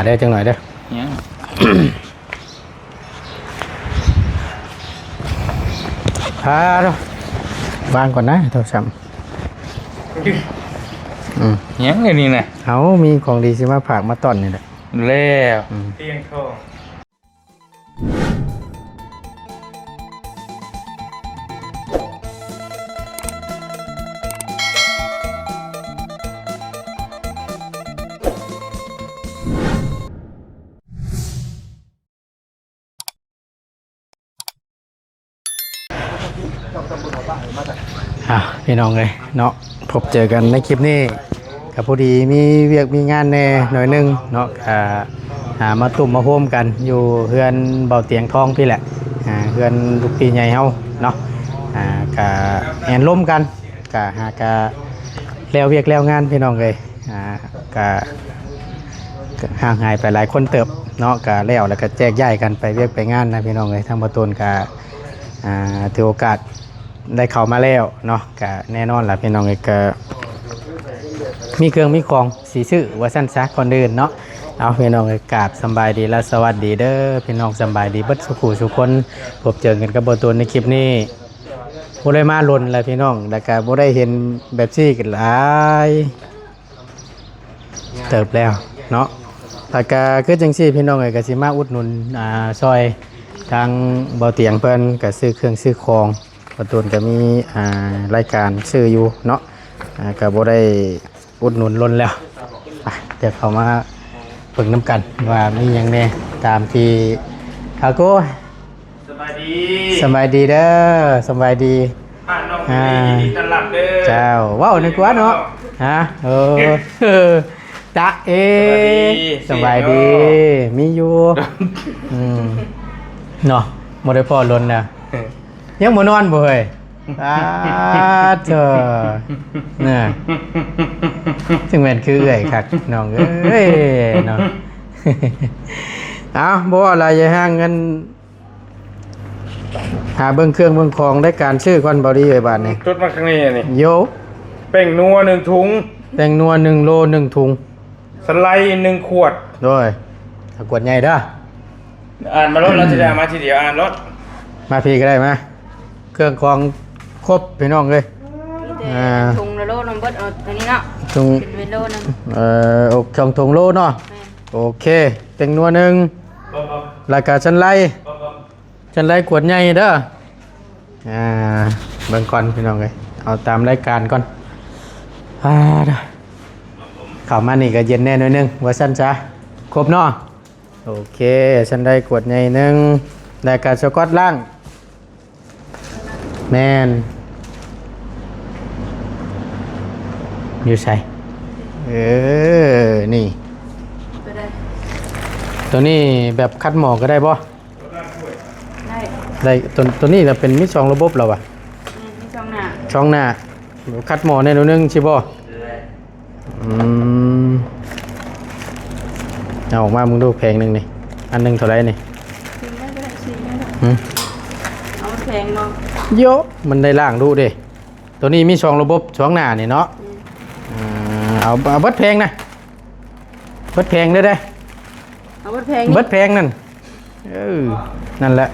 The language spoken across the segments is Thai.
เด้อจังหน่อยเด้อยัง พาเด้อวางก่อนนะโทรศัพท์ยังไงนี่นะเอามีของดีสิมาฝากมาต้อนนี่แหละแล้วเตียงทองพี่น้องเลยเนาะพบเจอกันในคลิปนี้กับพอดีมีเวียกมีงานแน่หน่อยนึงเนาะมาตุ่มมาโฮมกันอยู่เฮือนเบาเตียงทองพี่แหละเฮือนลูกปีใหญ่เฮาเนาะกะแอนล้มกันกะหากะแล้วเวียกแล้วงานพี่น้องเลยกะห่างหายไปหลายคนเติบเนาะกะแล้วก็แจกย้ายกันไปเวียกไปงานนะพี่น้องเลยทางประตูนกะถือโอกาสได้เข้ามาแล้วเนาะกะแน่นอนล่ะพี่น้องก็มีเครื่องมีของสีชื่อว่าสั้นซักคนอื่นเนาะเอาพี่น้องกราบสบายดีและสวัสดีเด้อพี่น้องสบายดีเบิดสุขุสุคนพบเจอกันกับบ่ตัวในคลิปนี้บ่ได้มาลนแล้วพี่น้องแล้วก็บ่ได้เห็นแบบซี่กันหลายเติบแล้วเนาะแล้วก็คือจังซี่พี่น้องก็สิมาอุดหนุนซอยทางบ่เตียงเพิ่นก็ซื้อเครื่องซื้อของประตูนก็มีรายการซื้ออยู่เนาะก็บ่ได้อุดหนุนล้นแล้วเดี๋ยวเขามาเปิดน้ำกันว่ามีอย่างแน่ตามที่อาโก้สบายดีสบายดีเด้อสบายดีน้องดีตลาดเด้อเจ้าว้าวนึกว่าเนาะฮะตะสบายดีมีอยู่เนาะโมได้พอล้นแล้วยังบ่นอนบ่เฮ้ยเธอเนี่ยซึ่งแม่นคือเอ้ยคักน้องเอ้ยเนาะเอาบ่อะไรอย่าห่างเงินหาเบิ่งเครื่องเบิ่งของได้การซื้อก่อนบ่ดีเอ้ยบาดนี้จดมาข้างนี้นี่โยแป้งนัว1ถุงแป้งนัว1โล1ถุงสไลด์1ขวดโดยขวดใหญ่เด้ออ่านมารถแล้วสิได้มาทีเดียวอ่านรถมาพี่ก็ได้มาเครื่องของครบพี่น้องเลยถุงละโลนึงเบิดเอาตัวนี้เนาะถุงเป็นโลนึงของถุงโลเนาะโอเคเต็งนัวหนึ่งราคาชั้นไรขวดใหญ่เด้อเบิ่งก่อนพี่น้องเลยเอาตามรายการก่อนเข้ามานี่ก็เย็นแน่หน่อยนึงว่าสั้นจ้ะครบเนาะโอเคชั้นไรขวดใหญ่นึงรายการสกอตล่างแมนอยู่ใส่นี่ตัวนี้แบบคัดหมอก็ได้ป่ะได้ตัวนี้จะเป็นมิสองระบบเราอ่ะมีช่องหน้าคัดหมอในตัวนึงใช่ป่ะเอาออกมามึงดูแพงหนึ่งนี่อันหนึ่งเท่าไรนี่เอาแพงเนาะเยอะมันได้ล่างดูดิตัวนี้มี2ระบบ2หน้านี่เนาะเอาเบิดแพงนะเบิดแพงได้เอาเบิดแพงนั่นนั่นแหละ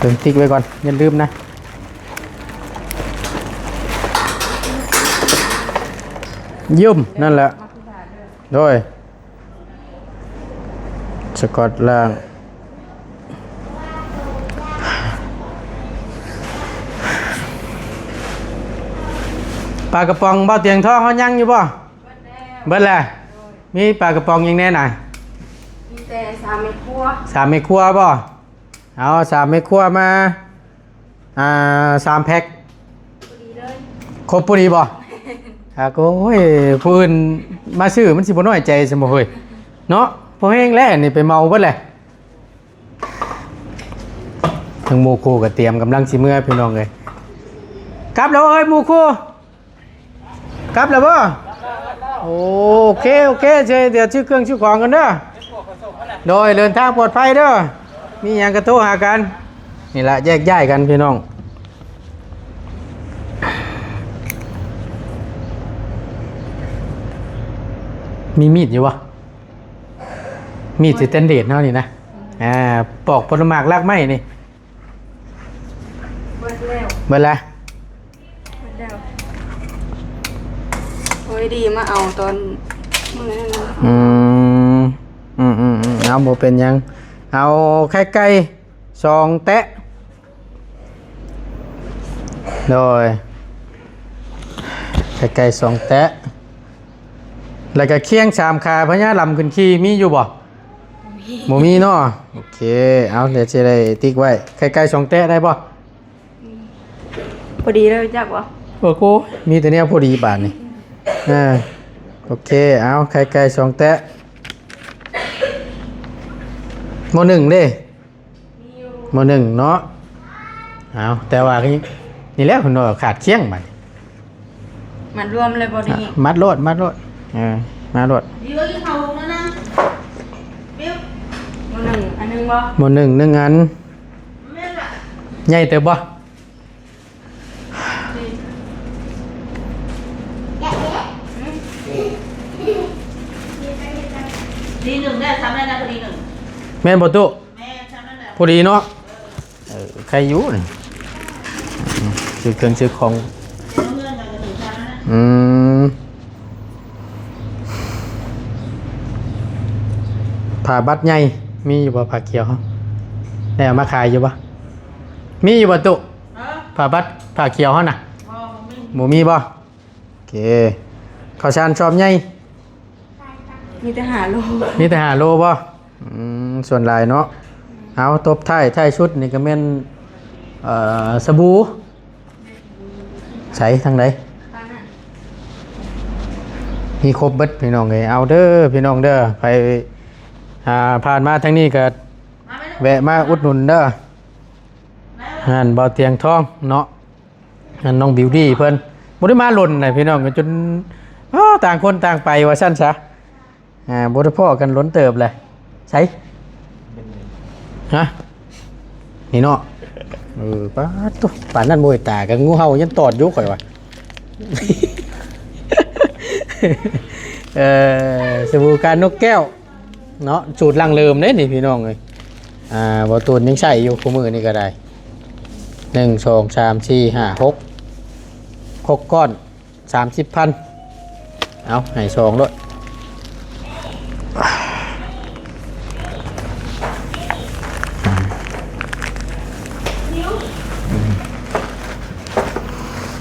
ตึงติ๊กไว้ก่อนอย่าลืมนะยุ่มนั่นแหละโดยสกอตล่างปลากระป๋องเบาเตียงทองเขายังอยู่ป่ะเบิดแล้วมีปลากระป๋องยังแน่น่ะมีแต่3 เม็ดครัว3 เม็ดครัวป่ะเอา3 เม็ดครัวมา3 แพ็คครบพอดีป่ะโอ้ยผู้อื่นมาซื้อมันสิบ่น้อยใจสมบ่เฮ้ยเนาะพอแห้งแล้วนี่ไปเมาเบิดแหละทั้งหมู่คู่ก็เตรียมกำลังสิเมื่อพี่น้องเลยกลับแล้วเอ้ยหมู่คู่กลับแล้วป่ะโอเคเดี๋ยวชื่อเครื่องชื่อของกันเด้อโดยเดินทางปลอดภัยเด้อมีอย่างกระโทรหากันนี่แหละแยกย้ายกันพี่น้อง มีมีดอยู่วะมีดสแตนเลสเนาะนี่นะปอกผลไม้รากไม้นี่ เบิดแล้ว เบิ่ละ เบิดแล้วโอ้ยดีมาเอาตอนมื้อนั้นนะ เอาบ่เป็นหยังเอาไข่ไก่2แตะโดยไข่ไก่2แตะแล้วก็เคียง3ขาพญาลำขึ้นขี่มีอยู่บ่บ่มีเนาะโอเคเอาเดี๋ยวสิได้ติ๊กไว้ไข่ไก่2แตะได้บ่ พอดีเลยจักบ่ โอ้โหมีแต่เนี้ยพอดีบาทนี่โอเคเอาไข่ไก่2แตะหม้อหนึ่งเด้หม้อหนึ่งเนาะเอาแต่ว่านี่แหละคุณน้อยขาดเคียงบัด มันรวมเลยบ่ดี มัดโลดมาโลด บิ้วกินข้าวแล้วนะบิ้วมื้อหนึงอันหนึงบ่ หม้อหนึ่งหนึ่งอัน แม่นล่ะ ใหญ่เติบบ่ ดีหนึ่งได้ทำได้นะพอดีหนึ่ง แม่นบ่ตุ แม่ทำได้แล้ว พอดีเนาะใครอยู่นี่ซื้อเครื่องซื้อของ เพื่อนกันจะถึงทำแล้วนะ ผ่าบัตรใหญ่มีอยู่บ่ผ่าเขียวได้เอามาขายอยู่บ่มีอยู่บ่ตุ ผ่าบัตรผ่าเขียวเฮาน่ะ พอไม่ หมูมีบ่โอเคข้าวสารชอบใหญ่ มีแต่หาโล มีแต่5 โลบ่ส่วนหลายเนาะเอาตบท้ายชุดนี่ก็แม่นสบู่ใส่ทางไหน ทางนั้น มีครบเบิดพี่น้องเอ้ยเอาเด้อพี่น้องเด้อไปผ่านมาทางนี้ก็ มาไม่ได้ แวะมาอุดหนุนเด้อหานเบาเตียงทองเนาะหานน้องบิวตี้เพิ่นบ่ได้มาหล่นน่ะพี่น้องก็จนต่างคนต่างไปว่าซั่นซะบ่ได้พ้อกันล้นเติบเลยใช่ฮะนี่เนาะป้าดตุ๊ป่านนั้นบ่เห็นตากับงูเห่ายังตอดอยู่ข่อยว่ะ สบู่การนกแก้วเนาะสูตรลังเลิมเด้นี่พี่น้องเอ้ยบ่ตูนยังใช้อยู่คู่มือนี่ก็ได้1 2 3 4 5 6 6ก้อน 30,000เอาให้2ด้วย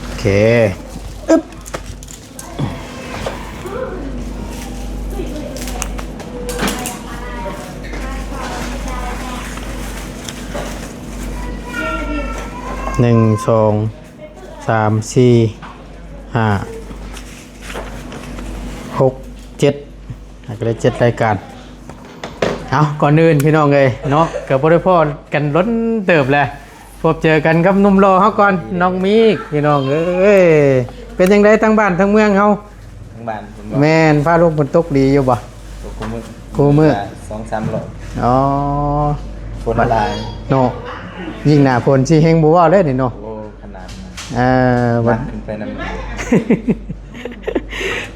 โอเคอึ๊บ1 2 3 4 5 6 7ก็ได้7รายการเอาก่อนอื่นพี่น้องเลยเนาะกับพ่อได้พ่อกันล้นเติบเลยพบเจอกันกับหนุ่มรอเขาก่อนน้องมีกพี่น้องเอ้ยเป็นยังไงทั้งบ้านทั้งเมืองเขา ทั้งบ้านผมบอก แม่นฟ้าลูกฝนตกดีอยู่บ่ ตัวกูมือ กูมือ 2-3 โล อ๋อ ฝนละลาย เนาะยิ่งหน้าฝนสิเฮงบ่เว้าเลยนี่เนาะ โอ้ขนาดนั้น วั มัน นขึ้นไปน้ำมัน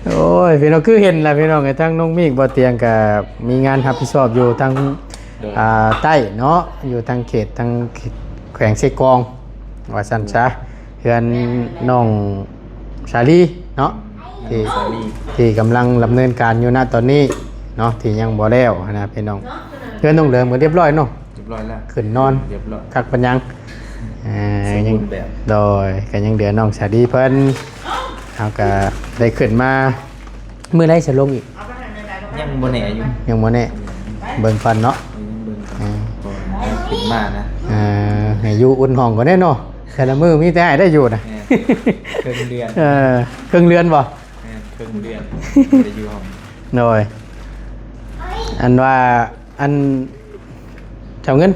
โอ้ยพี่น้องคือเห็นแหละพี่น้องไอ้ทั้งน้องมีกบ่เตียงกับมีงานรับผิดชอบอยู่ทั้งใต้เนาะอยู่ทางเขตทางแขวงเซกองว่าซั่นซะเฮือนน้องชาลีเนาะที่ สาลี ที่กำลังดำเนินการอยู่ณตอนนี้เนาะที่ยังบ่แล้วนะพี่น้องเฮือนน้องเดิมก็เรียบร้อยเนาะ เรียบร้อยแล้ว ขึ้นนอน เรียบร้อย คักปัญญังสม ยั บูรณ์แบบ โดยก็ยังเดือน้องชาลีเพิ่นเฮาก็ได้ขึ้นมามื้อใดสิลงอีก ยังบนแหนอยู่ ยังบ่แน่เบิ่งฟันเนาะ ยังเบิ่งก่อนขึ้นมานะ ให้อยู่อุ่นห้องก็ได้เนาะแต่ละมื้อมีแต่ให้ได้อยู่นะ แม่ครึ่งเดือน ครึ่งเรือนบ่ แม่ครึ่งเดือนจะอยู่ห้อง โดยอันว่าอันเจ้าเงิน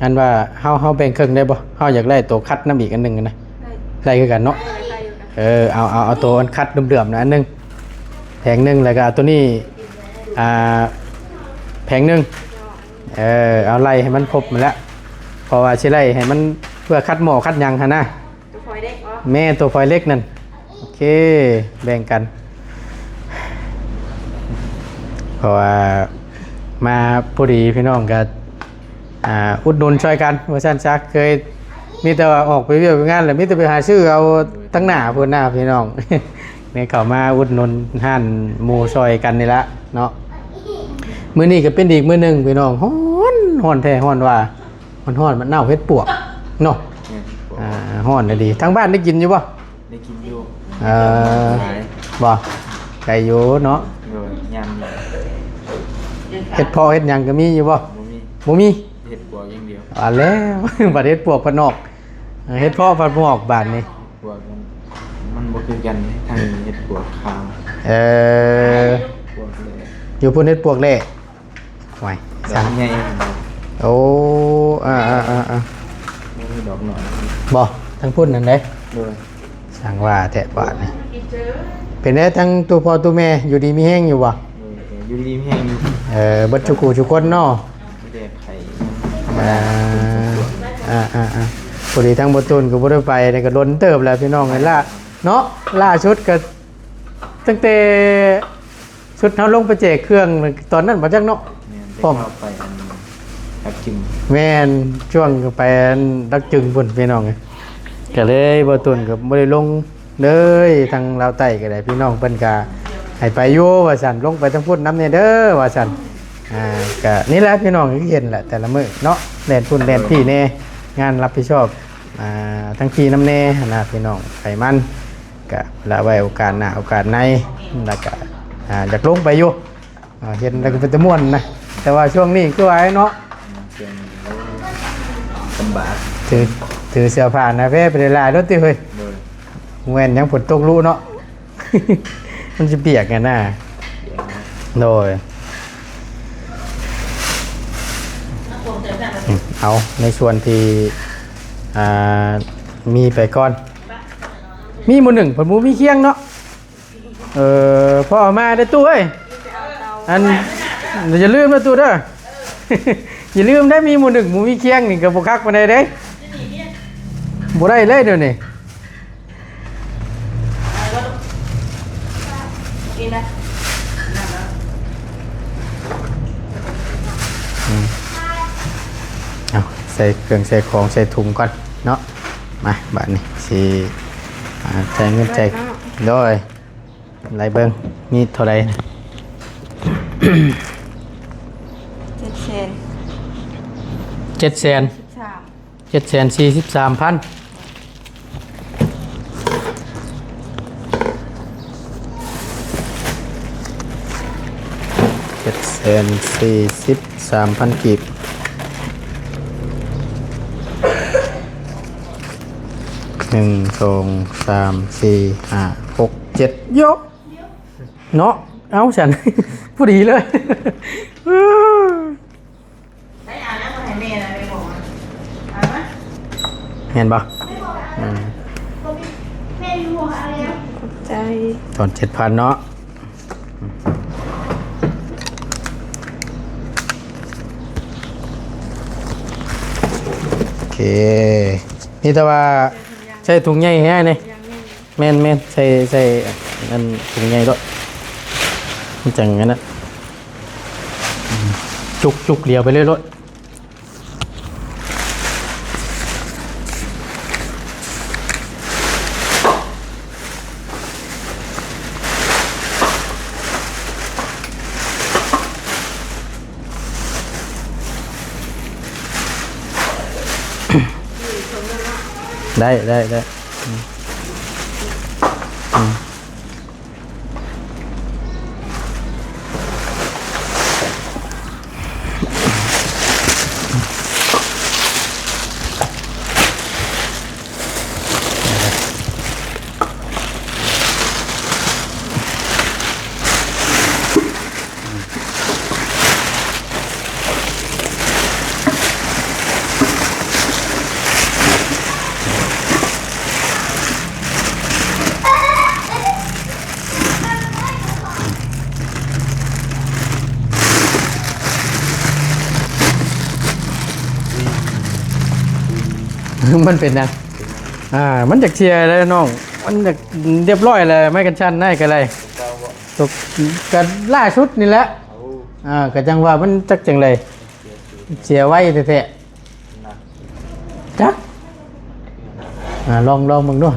อันว่าเฮาแบ่งครึ่งได้บ่เฮาอยากได้ตัวคัดน้ำอีกอันหนึงนะได้คือกันเนาะ ได้อยู่นะ เอาตัวอันคัดเดือมๆนะอันหนึงแผงหนึงแล้วก็เอาตัวนี้แผงหนึงเอาไล่ให้มันครบหมดแล้วเพราะว่าสิไล่ให้มันเพื่อคัดหม้อคัดหยังหั่นนะ ตัวคอยเด็กอ๋อ แม่ตัวไฟเล็กนั่นโอเคแบ่งกัน เพราะว่ามาพอดีพี่น้องก็อุดหนุนช่วยกันว่าซั่นซักเคยมีแต่ว่าออกไปเวียกไปงานแล้วมีแต่ไปหาซื้อเอาตั้งหน้าพุ่นหน้าพี่น้อง นี่เข้ามาอุดหนุนห้านหมู่ช่วยกันนี่ละเนาะมื้อนี้ก็เป็นอีกมื้อหนึงพี่น้องฮ้อนแท้ฮ้อนว่าฮ้อนมันเน่าเฮ็ดปวกเนาะ เนี่ยบอก ฮ้อนเลยดีทั้งบ้านได้กินอยู่บ่ ได้กินอยู่ เออ หลาย บ่ไก่อยู่เนาะ โดยยำเลย เฮ็ดพอเฮ็ดหยังก็มีอยู่บ่ บ่มี บ่มี เห็ดบวกอย่างเดียว แล้ว บัดเฮ็ดปวกพนอกเฮ็ดพ่อพันพอกบาดนี่ บวกมันบ่คือกันทางนี้เห็ดบวกขาว เออบ วกเลย อยู่พุ่นเฮ็ดปวกแล่ไว้ ดอ สั่ง กใหญ่ โอ้อ่ามันมีดอกหน่อย บ่ทั้งพุ่นนั่นเด้ โดย สั่งว่าแท้บาดนี่เป็นได้ทั้งตัวพ่อตัวแม่อยู่ดีมีแฮงอยู่บ่ โดยอยู่ดีมีแห้งอยู่ เบิดทุกคู่ทุกคนเนาะ ไม่ได้ไข่ พอดีทั้งบ่ตุนก็บ่ได้ไปนี่ก็ล้นเติบแล้วพี่น้องเอ้ยล่ะเนาะล่าชุดก็ตั้งแต่ชุดเฮาลงไปแจกเครื่องตอนนั้นบ่จักเนาะ เนี่ย พร้อม ได้เข้าไปอันกับกิน แม่นช่วงก็ไปดักจึงพุ่นพี่น้องเอ้ยก็เลยบ่ตุนก็บ่ได้ลงเลยทางลาวใต้ก็ได้พี่น้องเพิ่นก็ให้ไปอยู่ว่าซั่นลงไปทางพุ่นนำแน่เด้อว่าซั่นก็นี่แหละพี่น้องก็เห็นแหละแต่ละมื้อเนาะแล่นพุ่นแล่นพี่แน่งานรับผิดชอบทั้งพี่น้ำแน่นะพี่น้องไขมันก็ละไว้โอกาสหน้าโอกาสในแล้วก็อยากลงไปอยู่เห็นแล้วก็เป็นตะม่วนนะแต่ว่าช่วงนี้ก็ไว้เนาะ เป็นลำบาก ถือเสื้อผ้าหนะเพ่ไปหลายรถติเฮ้ย โดย แม่นยังฝนตกรู้เนาะ มันจะเปียกไงน่ะ เดี๋ยวนะ โดยเอาในส่วนที่มีไปก่อน มีหมู่หนึ่งผลมูมีเคียงเนาะพ่อเอามาได้ตู้เอ้ยอันอย่าลืมนะตู้เด้อ อย่าลืมได้มีหมู่หนึ่งหมู่มีเคียงนี่กับบุคักมาได้เด้บ่ได้เลยเดี๋ยวนี้ กินนะ เอาใส่เครื่องใส่ของใส่ถุงก่อนเนาะมาบัดนี้สิใช้เงินใจโดยไรเบิ้งมีเท่าไร 700,000 743,000 743,000กีบ1 2 3 4 5 6 7ยกเนาะเอาฉัน ผู้ดีเลย ได้อ่านแล้วก็ให้แม่นะไปบอกมันอ่านไหม เห็นปะ ใจ ตอน7,000เนาะโอเคนี่แต่ว่าใส่ถุงใหญ่ให้นี่แม่นใส่อันถุงใหญ่ด้วยมันจังงั้นนะจุกเลียวไปเรื่อยๆได้มันเป็นนะมันจากเชียร์แล้วน้องมันจากเรียบร้อยเลยไม่กันชั้นได้กันเลยตกกันล่าชุดนี่แหละ ก็จังว่ามันจักจังเลยเสียไว้แท้ๆจักลองมึงด้วย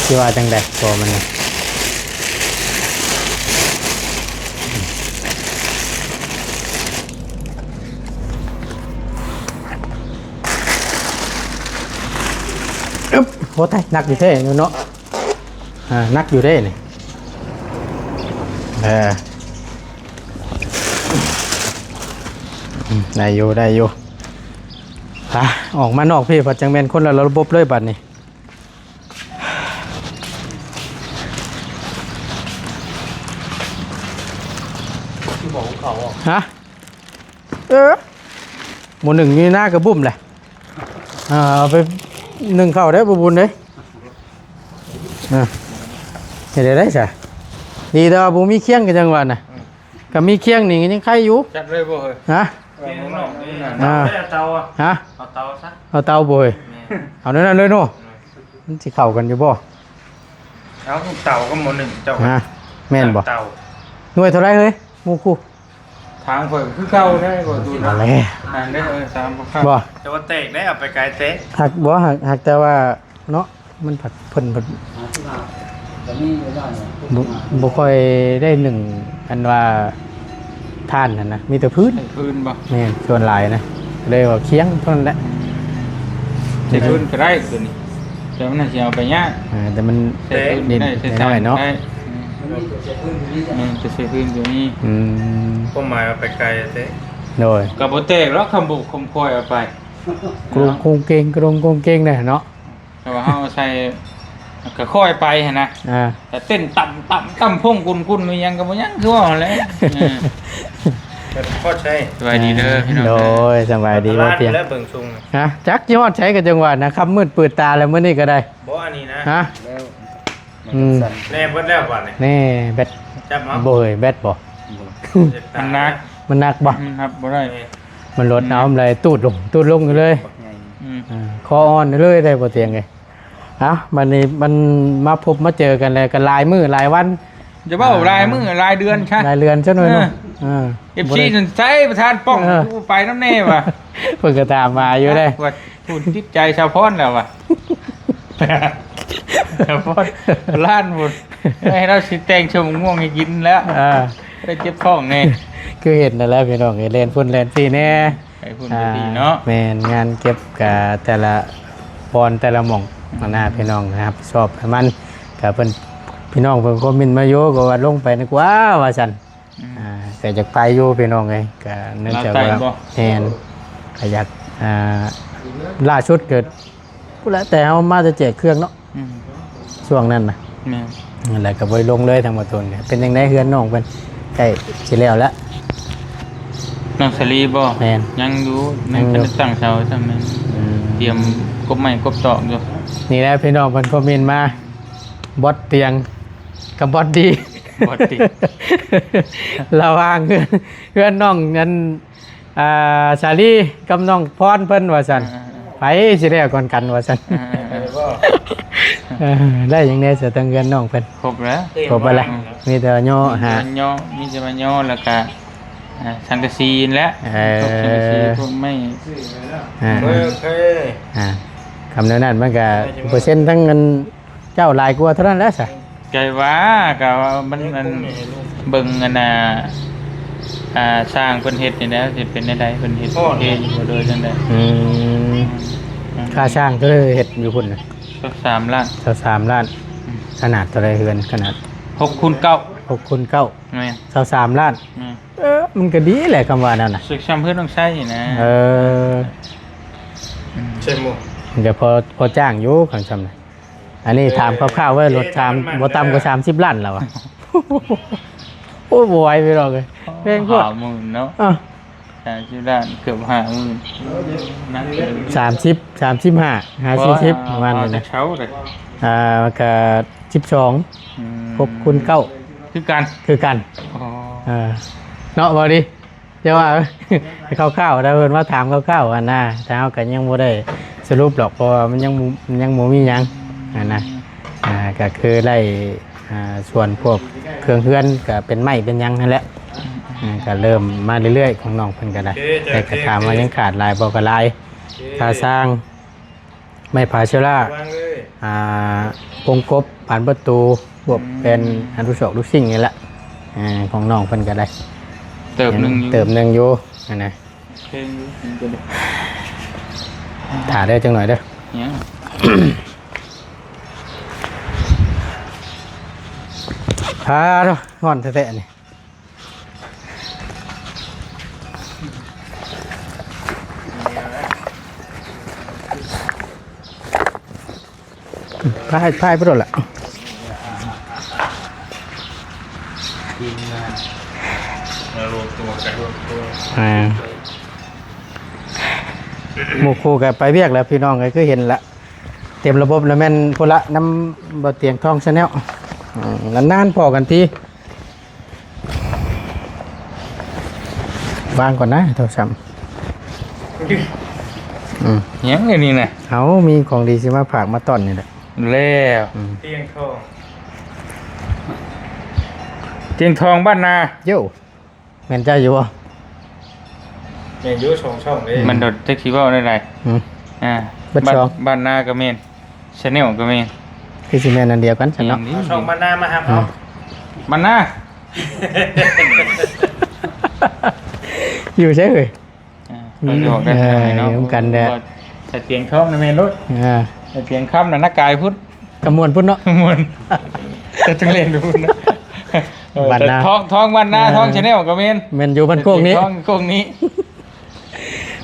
คิดว่าจังได๋ตัวมันน่ะโหตายหนักอยู่เท่เนาะหนักอยู่เด้นี่ได้อยู่ออกมานอกพี่ผัดจังแม่นคนละระบบเลยบัดนี้ที่บอกเขาฮะหมู่หนึ่งนี่หน้ากระบุ่มแหละเอาไปหนึ่งเข้าได้บุญเด้เห็นได้ใช่ดีแต่ว่าบุมีเคียงกันจังหวะน่ะก็มีเคียงนี่ยังใครอยู่ จัดเลยบ่เฮ้ย ฮะ เตาอ่ะ ฮะ เอาเตาซะ เอาเตาบ่ยเอานั่นเลยเนาะมันสิเข้ากันอยู่บ่ เอาเตาก็หมดหนึ่งเจ้า ฮะแม่นบ่ เตา หน่วยเท่าไรเฮ้ยหมู่คู่ ทางเพิ่นคือเก่าได้บ่ดู มา นะ แล้ว ทางได้ตามบ่ บ่ จะว่าเตกได้เอาไปไกลเตะ หักแต่ว่าเนาะมันผัดเพิ่นบ่ค่อยได้หนึ่งอันว่าท่านนะมีแต่พื้น พื้นบ่ แม่นส่วนหลายนะเลยว่าเคียงเท่านั้นแหละ ใช้พื้นก็ได้ตัวนี้แต่มันน่าสิเอาไปยาก แต่มัน ใช้พื้น ดิน ได้ใช้ น้อยเนาะ จะใช้พื้นตัวนี้ ก็หมายเอาไปไกลเตะ โดย ก็บ่เตกแล้วคำบุกคำคอยเอาไป กรุงคงเก่งกรุงคงเก่งเนี่ยเนาะ แต่ว่าเฮาใส่ก็ค่อยไปหั่นนะแต่เต้นต่ำพงกุนมียังก็บ่ยังคือว่าแหละพอใช่สบายดีเด้อพี่น้อง โดยสบายดีบ่เพียง แล้วเบิ่งซุง ฮะจักยอดใช้กันจังหวัดนะคำมืดเปิดตาแล้วมื้อนี้ก็ได้ บ่อันนี้นะ ฮะแน่เบิดแล้วบัดนี้ แน่แบต จับเอา บ่เอ้ยแบตบ่ มันนัก มันหนักบ่ ครับบ่ได้ มันลดน้ำเลยตูดลงอยู่เลยคออ่อนเลยได้บ่เตียงไงเอ้ามันนี่มันมาพบมาเจอกันเลยกันหลายมื้อหลายวัน จะเว้ารายมื้อรายเดือนใช่ หลายเรือนซะหน่อยเนาะFC สนใจประธานป้องไปน้ำแน่ว่ะ เพิ่นก็ตามมาอยู่ได้ ว่าทุนจิตใจชาวพรแล้วว่ะชาวพรล้านหมดให้เราสิแต่งชมม่วงให้กินแล้วได้เจ็บท้องแน่ คือเห็นนั่นแหละพี่น้องเล่นพุ่นเล่นพี่แน่ ไอ้พุ่นดีเนาะ แม่นงานเก็บกับแต่ละปอนแต่ละหม่องหน้าพี่น้องนะครับชอบให้มันกับเพิ่นพี่น้องเพิ่นคอมเมนต์มาโยก็ว่าลงไปนึกว่าซั่นแต่อยากไปอยู่พี่น้องไงก็เนื่องจากว่าแทนก็อยากล่าชุดเกิดพูดแล้วแต่เฮามาจะแจกเครื่องเนาะช่วงนั้นน่ะนั่นแหละก็บ่ลงเลยทั้งหมดตัวเนี่ยเป็นจังได๋เฮือนน้องเพิ่นใกล้สิแล้วละ น้องสลีบ่ แม่น ยังอยู่ในขั้นตั้งเสาใช่ไหมเตรียมกบไม้กบตอกอยู่ นี่แหละพี่น้องเพิ่นคอมเมนต์มาบอสเตียงกับบอสดี บ่ติ ระหว่างเพื่อนน้องนั้นชาลีกับน้องพรเพิ่นว่าซั่นไปสิได้ก่อนกันว่าซั่นได้หยังแน่เสียตังเงินน้องเพิ่น ครบแล้ว ครบไปละมีแต่ย่อหา ย่อมีจะมาย่อแล้วก็สังกะสีและพวกสังกะสีพวกไม่โอเค คำนั้นมันก็เปอร์เซ็นต์ทั้งเงินเจ้าหลายกว่าเท่านั้นแหละซะ ใจว่าก็มันเบิ่งอันน่ะสร้างเพิ่นเฮ็ดนี่นะสิเป็นได้ใดเพิ่นเฮ็ดเฮ็ดอยู่บ่โดยจังได๋ ค่าช่างก็เลยเฮ็ดอยู่พุ่นน่ะ สัก3ล้าน 23ล้านขนาดเท่าไรเฮือนขนาด 6คูณ9 6คูณ9 แม่น 23ล้านมันก็ดีแหละคำว่านั่นน่ะ สึกซ้ำเพิ่นต้องใช้นี่นะ ใช่หมู่ เดี๋ยวพอจ้างอยู่ขังจำเลยอันนี้ถามคร่าวๆว่ารถชามบ่ต่ำกว่า30ล้านแล้วอ่ะ โอ้บ่ไหวไปหรอกเลยแพงโคตร 50,000เนาะ อ่ะ 30ล้านเกือบ50,000นั่นเลย 30 35 50ประมาณนี้นะ เช้าเลย ก็12 6คูณ9 คือกัน คือกัน อ๋อ เนาะบ่ดิเดี๋ยวว่าคร่าวๆได้เพิ่นว่าถามคร่าวๆอันน่ะแต่เฮาก็ยังบ่ได้สรุปหรอกเพราะว่ามันยังบ่มีหยังอันน่ะก็คือไล่ ส่วนพวกเครื่องเฮือนก็เป็นไม้เป็นหยังนั่นแหละก็เริ่มมาเรื่อยๆของน้องเพิ่นก็ได้แต่ก็ถามว่ายังขาดหลายบ่ก็หลายค่าสร้างไม้ผาเชล่าปงกบผ่านประตูพวกเป็นอนุสาวรีย์สิ่งนี่แหละของน้องเพิ่นก็ได้เติมหนึงอยู่นั่นน่ะถ่าได้จังหน่อยเด้อพาเนาะงอนแท้ๆนี่พายไปโดนละหมู่คู่กับไปเวียกแล้วพี่น้องก็คือเห็นละเต็มระบบแล้วแม่นพละน้ำบ่เตียงทองชาแนลนานๆพอกันทีวางก่อนนะโทรศัพท์ยังไงนี่นะเขามีของดีสิมาฝากมาต้อนนี่แหละแล้วเตียงทองบ้านนาโย่แม่นใจอยู่บ่แม่นอยู่ช่องเลยมันโดดแท็กซี่ว่าได้ไรบ้านนาก็แม่นชาแนลก็แม่นคือสิแม่นอันเดียวกันฉันเนาะช่องบ้านนามาครับเอาบ้านนาอยู่ใช่เลยอยู่กันแหละแต่เตียงทองนะแม่นรถแต่เตียงค่ำน่ะนักกายพุทธกระมวลพุทธเนาะมวลจะจังเล่นดูนะบ้านนาท้องบ้านนาท้องชาแนลก็แม่นอยู่บ้านโคกนี้ท้องโคกนี้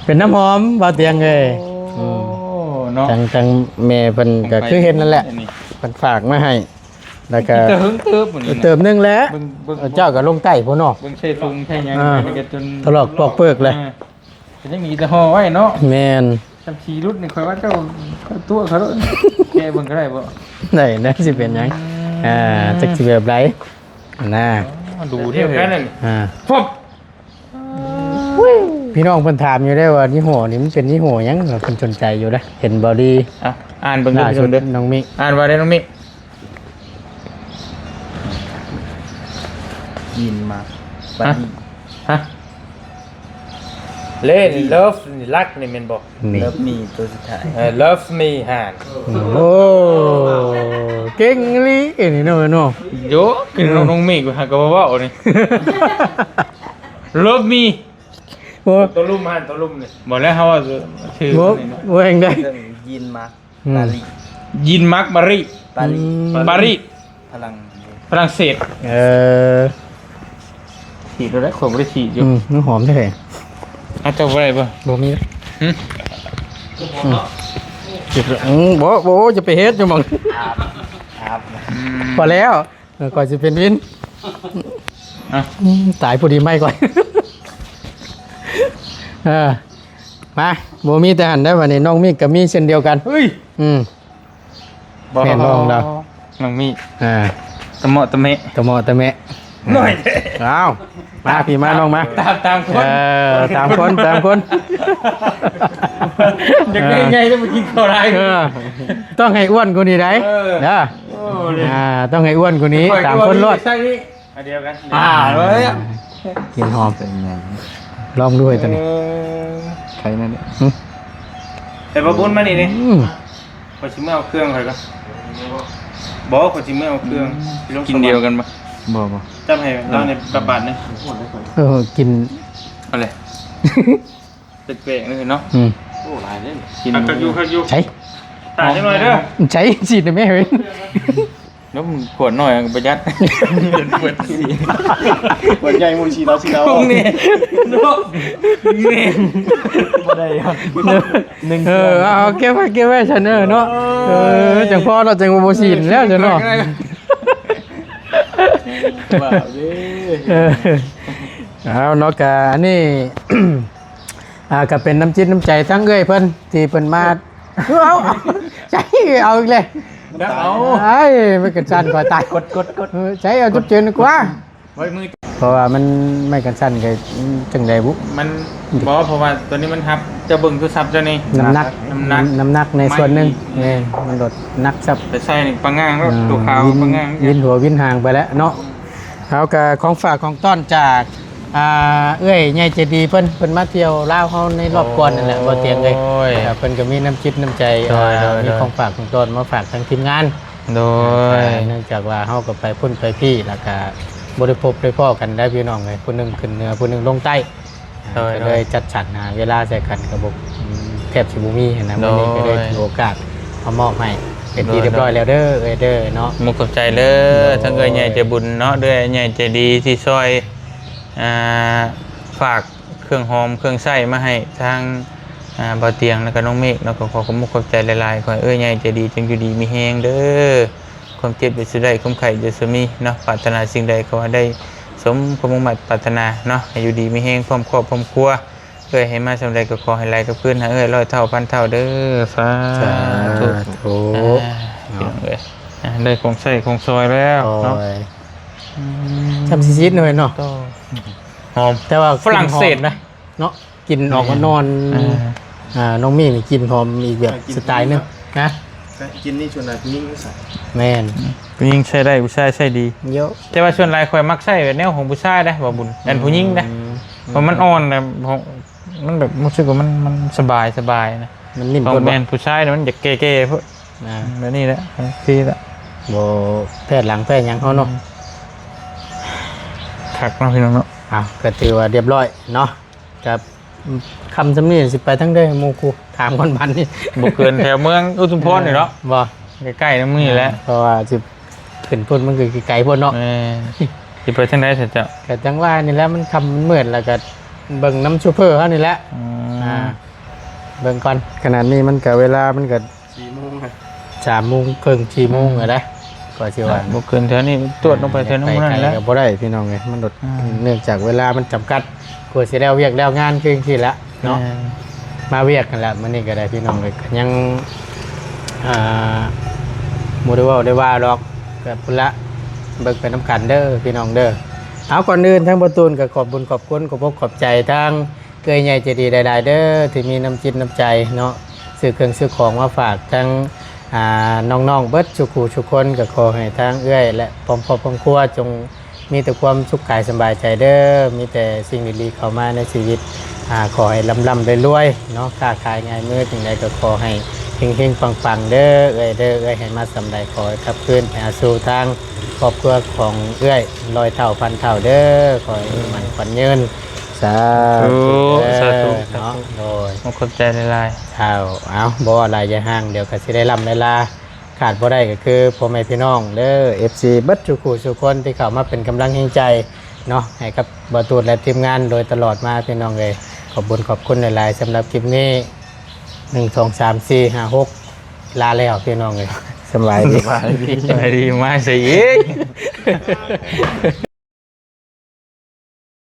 เป็นน้ำหอมบ่เตียงเลยจังเมย์เพิ่นก็คือเห็นนั่นแหละเพิ่นฝากมาให้แล้วก็เติมนึงแล้วเจ้าก็ลงใต้พุ่นเนาะเบิ่งใส่ถุงใส่หยังจนตลอกปอกเปิกเลยยังมีแต่ห่อไว้เนาะแม่นจำชีรุดนี่ค่อยว่าเจ้าตัวเขาด้วยแกเบิ่งก็ได้บ่ได้นะสิเป็นหยังจักสิแบบไรน่ะดูเท่ากันนั่นพบพี่น้องเพิ่นถามอยู่ได้ว่ายี่ห้อนี้มันเป็นยี่ห้อหยังเพิ่นสนใจอยู่นะเห็นบอดี้อ่านเบิ่งดูน้องมิอ่านว่าได้น้องมิยินมาบัดนี้เล่น love นี่รักนี่แม่นบ่ love me ตัวสุดท้ายlove me ห่านโอ้เก่งลินี่เนาะเนาะโยคือน้องมิก็หาก็บ่เว้านี่ love meตัวลุ่มหันตัวลุ่มนี่บอกแล้วเขาว่าชื่อว่าเองได้ยินมาปารียินมาร์กบารีบารีฝรั่งเศสฉีดแล้วผมไม่ได้ฉีดอยู่น้ำหอมใช่ไหมอาจจะอะไรป่ะบ่มีบ่จะไปเฮ็ดอยู่มั้งพอแล้วก่อนจะเป็นวินตายพอดีไม่ก่อนมาโบมีแต่หันได้วันนี้น้องมีกับมีเช่นเดียวกันแม่น้องเราน้องมีตะเมาะตะเมะหน่อยอ้าวมาพี่มาน้องมาตามคนตามคนเด็กไงต้องมากินข้าวไรต้องให้อ้วนกว่านี้ได้ต้องให้อ้วนกว่านี้ตามคนรอดใช่นี่เดียวกันเลยกินหอมเป็นไงลองด้วยตอนนี้ใครนั่นเนี่ยแต่พอบุญมานี่นี่พอชิมเอาเครื่องใครก็บอกพอชิมเอาเครื่องกินเดียวกันปะบอกจำให้เราในกระบาดนี่กินอะไรเป๊ะๆเลยเนาะโอ้หลายเลยกินขัดยูใช่ตายจังเลยเด้อใช่ฉีดนะแม่เว้ยแล้วมึงขวดหน่อยไปยัดขวดใหญ่มูชีเรานี่บ่ได้ครับเอาเก็บไว้ฉันเนาะจังพ่อเราจังโมชีนแล้วฉันเนาะเอาเนาะกะอันนี้ก็เป็นน้ำจิ้มน้ำใจทั้งเอ้ยเพิ่นที่เพิ่นมาเอาใจเอาอีกเลยไอ้ไม่กระชันคอยตายกดใช้เอาจุดเจนกว่า ไว้มือ เพราะว่ามันไม่กันสั้นก็จังไดบุ มันบอกเพราะว่าตัวนี้มันทับจะเบิ่งตัวซับเจ้านี่ น้ำหนัก น้ำหนัก น้ำหนักในส่วนหนึ่งนี่มันลดนักซับ ไปใส่นี่ปังงางแล้วตัวขาว วิน ปังงาง วินหัววินหางไปแล้วเนาะเอากับของฝากของต้อนจากเอ้ยใหญ่ใจดีเพิ่นมาเที่ยวลาวเฮาในรอบก่อนนั่นแหละบ่เตียงเลย โอ้ย เพิ่นก็มีน้ำจิตน้ำใจ โดยโดย มีของฝากของต้อนมาฝากทางทีมงาน โดย เนื่องจากว่าเฮาก็ไปพุ่นไปพี่แล้วก็บ่ได้พบได้พ้อกันได้พี่น้องเลยผู้หนึงขึ้นเหนือผู้หนึงลงใต้ก็เลยจัดสรรหาเวลาใส่กันก็บ่แทบสิบ่มีนะมื้อนี้ก็เลยถือโอกาสมามอบให้เป็นที่เรียบร้อยแล้วเด้อเอ้ยเด้อเนาะ มุกขอบใจเลยทั้งเอ้ยใหญ่ใจบุญเนาะด้วยใหญ่ใจดีที่ช่วยฝากเครื่องหอมเครื่องใช้มาให้ทางบ่าวเตียงแล้วก็น้องเมฆแล้วก็ขอมุกขอบใจหลายๆขอให้เอ้ยใหญ่ใจดีจงอยู่ดีมีแฮงเด้อความเจ็บอย่าสุดได้ความไข่อย่าสุมีเนาะปรารถนาสิ่งใดขอให้ได้สมความมุ่งมั่นปรารถนาเนาะให้อยู่ดีมีแฮงพร้อมครอบพร้อมครัวเอ้ยให้มาสำเร็จก็ขอให้ไหลกับเพื่อนหาเอ้ย100 เท่าพันเท่าเด้อสาธุ โอ้ พี่น้องเอ้ยได้ของใส่ของซอยแล้วเนาะ ยทำซิดๆหน่อยเนาะ หอม แต่ว่า ฝรั่งเศส นะเนาะกินออกมานอนน้องมี่นี่กินหอมอีกแบบสไตล์นึงนะ กินนี่ชวนอะไรยิ่งไม่ใส่ แม่น ผู้หญิงใช้ได้ผู้ชายใช้ดี เยอะ แต่ว่าส่วนหลายคอยมักใช้แบบแนวของผู้ชายได้บ่บุญอันผู้หญิงนะเพราะมันอ่อนนะมันแบบรู้สึกว่ามันสบายนะ มันนิ่ม ของ กว่า แมนผู้ชายเนี่ยมันจะเก๋ๆพวก นะ แบบนี้แหละพี่ละ โบแพทย์หลังแพทย์หยังเขาเนาะ ขักเนาะพี่น้องเนาะ อ้าวก็ถือว่าเรียบร้อยเนาะกับคำสำนีสิไปทั้งเด้อหมูกูถามคนพันนี่ บ่เกินแถวเมืองอุทุมพรนี่เนาะ บ่ ใกล้ๆน้ำมือนี่แหละ เพราะว่าสิขึ้นพุ่นมันคือไกลพุ่นเนาะ สิไปทางใดเสร็จจ้ะ ก็จังว่านี่แหละมันคำมันเหมือนแล้วก็เบิ่งน้ำชูเปอร์เขานี่แหละเบิ่งก่อนขนาดนี้มันก็เวลามันก็ 4 โมงอะ 3:30 4:00นได้ก็สิว่า บ่เกินแถวนี้ตรวจลงไปแถวนั้นนั่นแหละ ก็บ่ได้พี่น้องไงมันลดเนื่องจากเวลามันจำกัดกว่าสิแล้วเวียกแล้วงานคือจังซี่แหละเนาะมาเวียกกันแล้วมื้อนี้ก็ได้พี่น้องเลยก็ยังบ่ได้เว้าได้ว่าดอกก็พุ่นละเบิ่งไปนํกันเด้อพี่น้องเด้อเอาก่อนอื่นทั้งบ่ตูนก็ขอบคุญขอบคุณขอบใจทั้งเกยใหญ่ใจดีหลายๆเด้อที่มีน้ำจิตน้ำใจเนาะซื้อเครื่องซื้อของมาฝากทั้งน้องๆเบิดทุกคนก็ขอให้ทางเอื้อยและพร้อมครอบครัวจงมีแต่ความสุขกายสบายใจเด้อมีแต่สิ่งดีๆเข้ามาในชีวิตขอให้ร่ำรวยๆเนาะค้าขายง่ายมือจังใดก็ขอให้เฮงๆปังๆเด้อเอ้ยให้มาสำใดขอให้ขับเคลื่อนไปสู่ทางครอบครัวของเอื้อย100 เท่าพันเท่าเด้อขอให้มันขวัญยืนสาธุ สาธุ เนาะโดย ขอบใจหลาย เอาบ่อะไรอย่าห่างเดี๋ยวก็สิได้ลำเวลาขาดบ่ได้ก็คือพ่อแม่พี่น้องเด้อ FC เบิดทุกคู่ทุกคนที่เข้ามาเป็นกำลังแห่งใจเนาะให้กับบ่ตูดและทีมงานโดยตลอดมาพี่น้องเลยขอบคุณหลายๆสำหรับคลิปนี้1 2 3 4 5 6ลาแล้วพี่น้องเลยสบายดี ๆสบายดีมากสิอีก